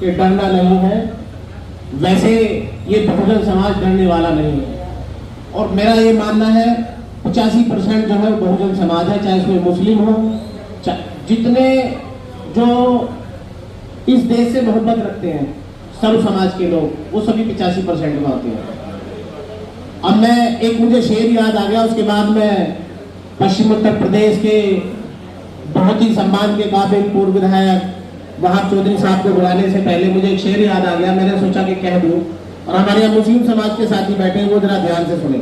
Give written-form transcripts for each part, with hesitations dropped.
कि डरना नहीं है, वैसे ये बहुजन समाज डरने वाला नहीं है। और मेरा ये मानना है 85% जो है बहुजन समाज है, चाहे उसमें मुस्लिम हो, जितने जो इस देश से मोहब्बत रखते हैं सर्व समाज के लोग, वो सभी 85% में होते हैं। अब मैं एक मुझे शेर याद आ गया, उसके बाद मैं पश्चिम उत्तर प्रदेश के बहुत ही सम्मान के काबिल पूर्व विधायक वहाब चौधरी साहब को बुलाने से पहले मुझे एक शेर याद आ गया, मैंने सोचा कि कह दूं, और हमारे यहाँ मुस्लिम समाज के साथी बैठे हैं, वो जरा ध्यान से सुने।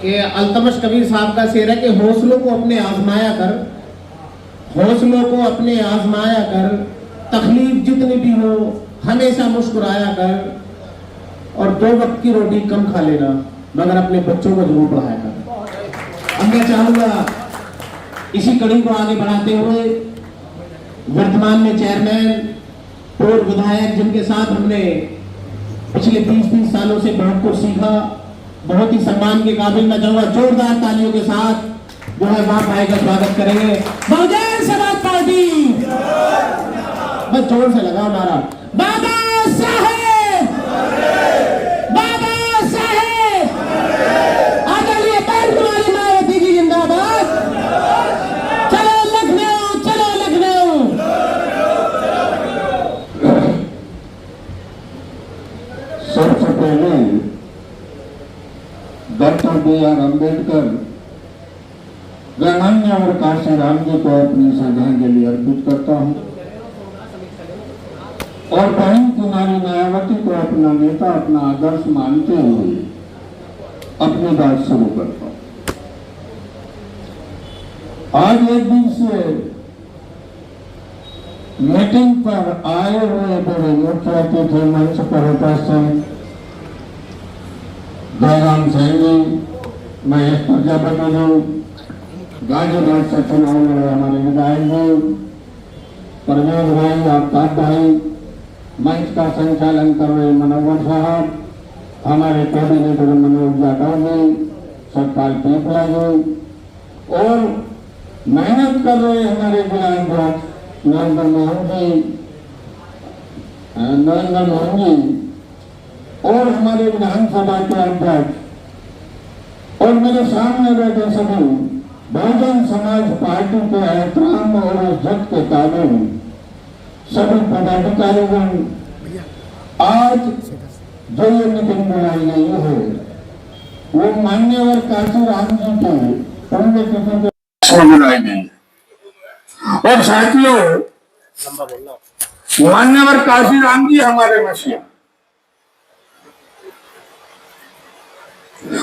कि अल्तमश कबीर साहब का शेर है कि हौसलों को अपने आजमाया कर, हौसलों को अपने आजमाया कर, तकलीफ जितनी भी हो हमेशा मुस्कुराया कर, और 2 वक्त की रोटी कम खा लेना मगर अपने बच्चों को जरूर पढ़ाया कर। अब मैं चाहूंगा इसी कड़ी को आगे बढ़ाते हुए वर्तमान में चेयरमैन, पूर्व विधायक जिनके साथ हमने पिछले 20-20 सालों से बहुत कुछ सीखा, बहुत ही सम्मान के काबिल, मैं चाहूंगा जोरदार तालियों के साथ जो है वहां भाई का स्वागत करेंगे। बहुजन समाज पार्टी, बस जोर से लगा हमारा बाबा साहेब, बाबा साहेब, आदरणीय पैर कुमारी मायावती जी जिंदाबाद, चलो लखनऊ, चलो लखनऊ। सबसे पहले डॉक्टर B.R. अम्बेडकर, गणमान्य और काशीराम जी को अपनी श्रद्धांजलि अर्पित करता हूं, और बहन कुमारी मायावती को अपना नेता, अपना आदर्श मानते हुए अपनी बात शुरू करता हूं। आज एक दिन से मीटिंग पर आए हुए बड़े मुख्य अतिथि मंच पर उपस्थित जयराम सैनी, महेश प्रजापति जी, गाजीपुर से चुनाव लड़े हमारे विधायक जी, परवेज भाई, आफ्ताब भाई, मंच का संचालन कर रहे मनोहर साहब, हमारे कोऑर्डिनेटर मनोज यादव जी, सतपाल पीपला जी, और मेहनत कर रहे हमारे विधायक नरेंद्र मोहन जी, और हमारे विधानसभा के अध्यक्ष, और मेरे सामने बैठे सभी बहुजन समाज पार्टी के एहतराम और इज्जत के काबिल सभी पदाधिकारीगण, आज जो ये मीटिंग बुलाई गई है वो मान्यवर काशीराम जी की पुण्यतिथि के बुलाई गई है। और साथियों, मान्यवर काशीराम जी हमारे मसीहा,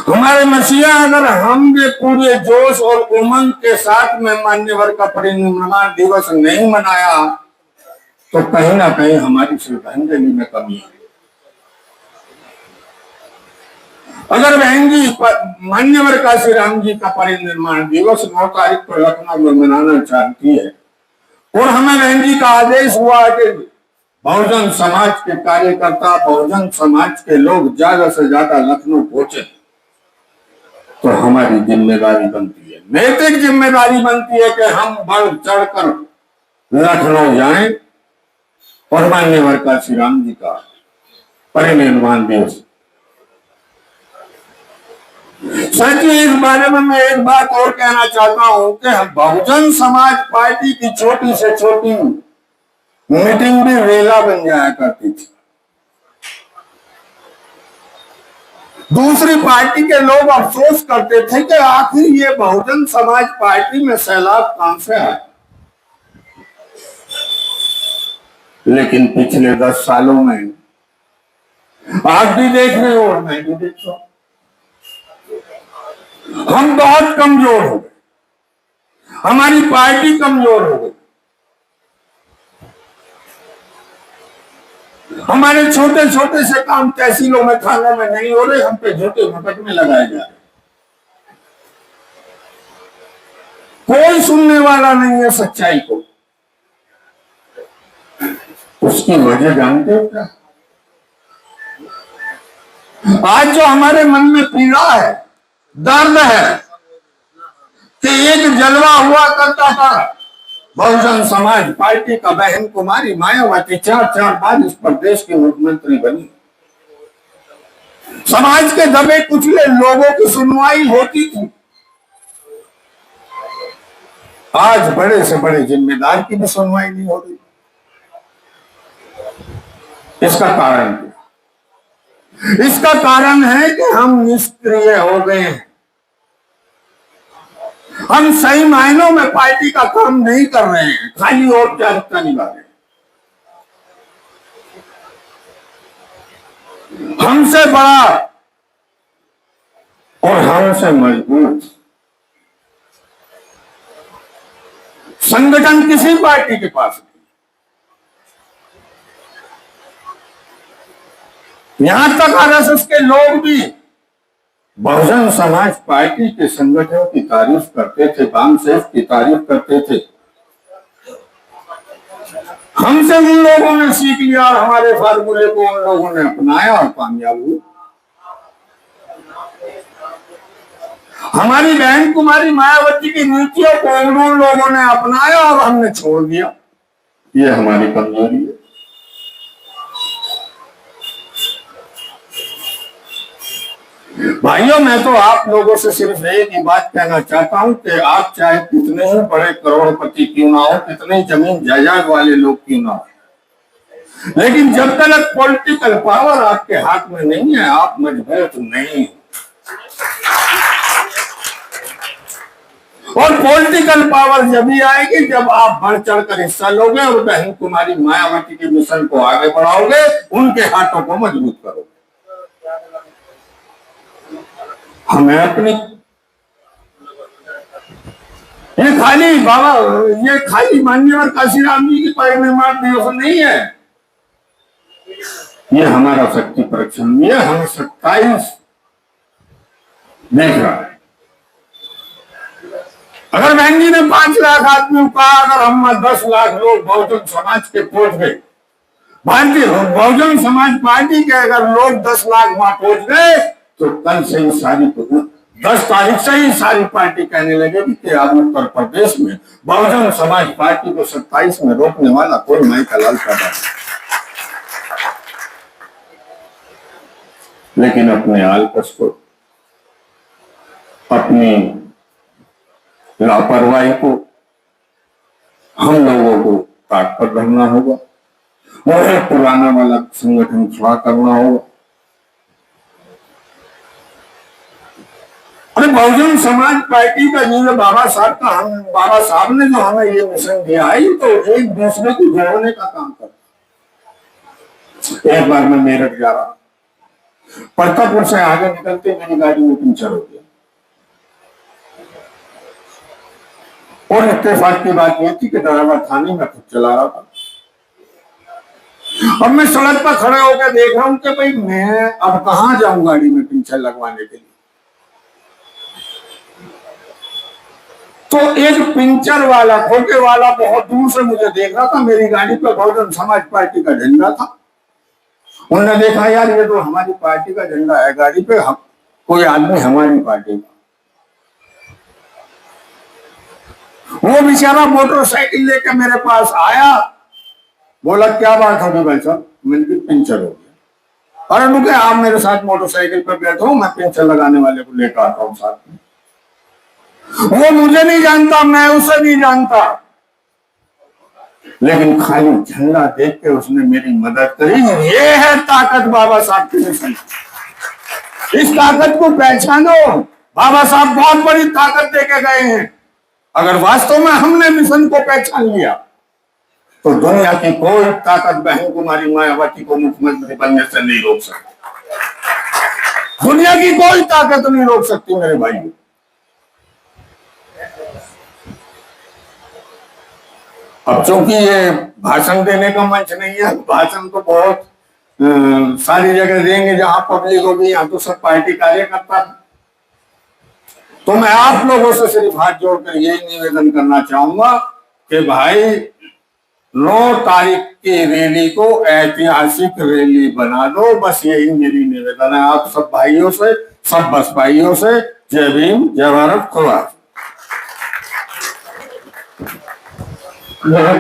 हमारे मसीहा, अगर हम भी पूरे जोश और उमंग के साथ में मान्यवर का परिनिर्वाण दिवस नहीं मनाया तो कहीं ना कहीं हमारी श्रद्धांजलि में कमी है। अगर बहन जी मान्यवर काशीराम जी का परिनिर्वाण दिवस 9 तारीख को लखनऊ में मनाना चाहती है, और हमें बहन जी का आदेश हुआ कि बहुजन समाज के कार्यकर्ता, बहुजन समाज के लोग ज्यादा से ज्यादा लखनऊ पहुंचे, तो हमारी जिम्मेदारी बनती है, नैतिक जिम्मेदारी बनती है कि हम बढ़ चढ़कर लखनऊ जाएं और मान्यवर काशीराम जी का परिनिर्वाण दिवस। साथियों, इस बारे में मैं एक बात और कहना चाहता हूं कि बहुजन समाज पार्टी की छोटी से छोटी मीटिंग भी रेला बन जाया करती थी। दूसरी पार्टी के लोग अफसोस करते थे कि आखिर ये बहुजन समाज पार्टी में सैलाब कहां से आए। लेकिन पिछले 10 सालों में आप भी देख रहे हो और मैं भी देख रहा हूं, हम बहुत कमजोर हो गए, हमारी पार्टी कमजोर हो गई, हमारे छोटे छोटे से काम तहसीलों में, थानों में नहीं हो रहे, हम पे झूठे मुकदमे लगाए जा रहे, कोई सुनने वाला नहीं है सच्चाई को। उसकी वजह जानते हो क्या? आज जो हमारे मन में पीड़ा है, दर्द है कि एक जलवा हुआ करता था बहुजन समाज पार्टी का बहन कुमारी मायावती 4 बार इस प्रदेश की मुख्यमंत्री बनी। समाज के दबे कुचले लोगों की सुनवाई होती थी। आज बड़े से बड़े जिम्मेदार की भी सुनवाई नहीं हो रही। इसका कारण क्या? इसका कारण है कि हम निष्क्रिय हो गए हैं। हम सही मायनों में पार्टी का काम नहीं कर रहे हैं, खाली औपचारिकता निभा रहे हैं। हमसे बड़ा और हमसे मजबूत संगठन किसी पार्टी के पास नहीं। यहां तक आरएसएस के लोग भी बहुजन समाज पार्टी के संगठन की तारीफ करते थे, वामसेफ की तारीफ करते थे। हमसे उन लोगों ने सीख लिया और हमारे फार्मूले को उन लोगों ने अपनाया और कामयाब हुए। हमारी बहन कुमारी मायावती की नीतियों को उन लोगों ने अपनाया और हमने छोड़ दिया। ये हमारी कमजोरी है। भाइयों, मैं तो आप लोगों से सिर्फ एक ही बात कहना चाहता हूं कि आप चाहे कितने ही बड़े करोड़पति क्यों ना हो, कितने जमीन जायदाद वाले लोग क्यों ना हो, लेकिन जब तक पॉलिटिकल पावर आपके हाथ में नहीं है, आप मजबूत नहीं। और पॉलिटिकल पावर जब भी आएगी जब आप बढ़ चढ़कर हिस्सा लोगे और बहन कुमारी मायावती के मिशन को आगे बढ़ाओगे, उनके हाथों को मजबूत करोगे। हमें अपनी ये खाली मान्यवर काशीराम जी की परिनिर्माण दिवस नहीं है। ये हमारा शक्ति परीक्षण, ये हम 27 देख रहा है। अगर बहन जी ने 5 लाख आदमियों का, अगर हम 10 लाख लोग बहुजन समाज के पहुंच गए, भारतीय बहुजन समाज पार्टी के अगर लोग 10 लाख वहां पहुंच गए, तो कल से ही सारी 10 तारीख से ही सारी पार्टी कहने लगेगी कि अब उत्तर प्रदेश में बहुजन समाज पार्टी को 27 में रोकने वाला कोई माई का लाल पैदा नहीं। लेकिन अपने आलकस को, अपनी लापरवाही को हम लोगों को ताक पर रखना होगा और पुराना वाला संगठन खड़ा करना होगा। अरे बहुजन समाज पार्टी का जो बाबा साहब ने जो हमें ये मिशन दिया है, ये तो एक दूसरे को जोड़ने का काम करता। एक बार मैं मेरठ जा रहा, प्रतापपुर से आगे निकलते मेरी गाड़ी में पंचर हो गया। और इत्तेफाक की बात यह थी कि ड्राइवर थाने में खुद चला रहा था। अब मैं सड़क पर खड़े होकर देख रहा हूं कि भाई मैं अब कहां जाऊं गाड़ी में पंचर लगवाने के लिए। तो एक पंचर वाला, खोटे वाला बहुत दूर से मुझे देख रहा था। मेरी गाड़ी पर बहुजन समाज पार्टी का झंडा था। उन्होंने देखा यार ये तो हमारी पार्टी का झंडा है गाड़ी पे, कोई आदमी हमारी पार्टी का। वो बेचारा मोटरसाइकिल लेकर मेरे पास आया, बोला क्या बात होगी भाई साहब? मैंने पंचर हो गया। अरे रुके, आप मेरे साथ मोटरसाइकिल पर बैठो, मैं पंचर लगाने वाले को लेकर आता हूँ साथ में। वो मुझे नहीं जानता, मैं उसे नहीं जानता, लेकिन खाली झंडा देख के उसने मेरी मदद करी। ये है ताकत बाबा साहब की मिशन। इस ताकत को पहचानो। बाबा साहब बहुत बड़ी ताकत देके गए हैं। अगर वास्तव में हमने मिशन को पहचान लिया तो दुनिया की कोई ताकत बहन कुमारी मायावती को मुख्यमंत्री बनने से नहीं रोक सकती। दुनिया की कोई ताकत नहीं रोक सकती मेरे भाई। अब चूंकि ये भाषण देने का मंच नहीं है, भाषण तो बहुत सारी जगह देंगे जहां पब्लिक होगी, यहाँ तो सब पार्टी कार्यकर्ता। तो मैं आप लोगों से सिर्फ हाथ जोड़कर यही निवेदन करना चाहूंगा कि भाई 9 तारीख की रैली को ऐतिहासिक रैली बना दो। बस यही मेरी निवेदन है आप सब भाइयों से, सब बसपाइयों से। जय भीम, जय भारत, खुदा। घर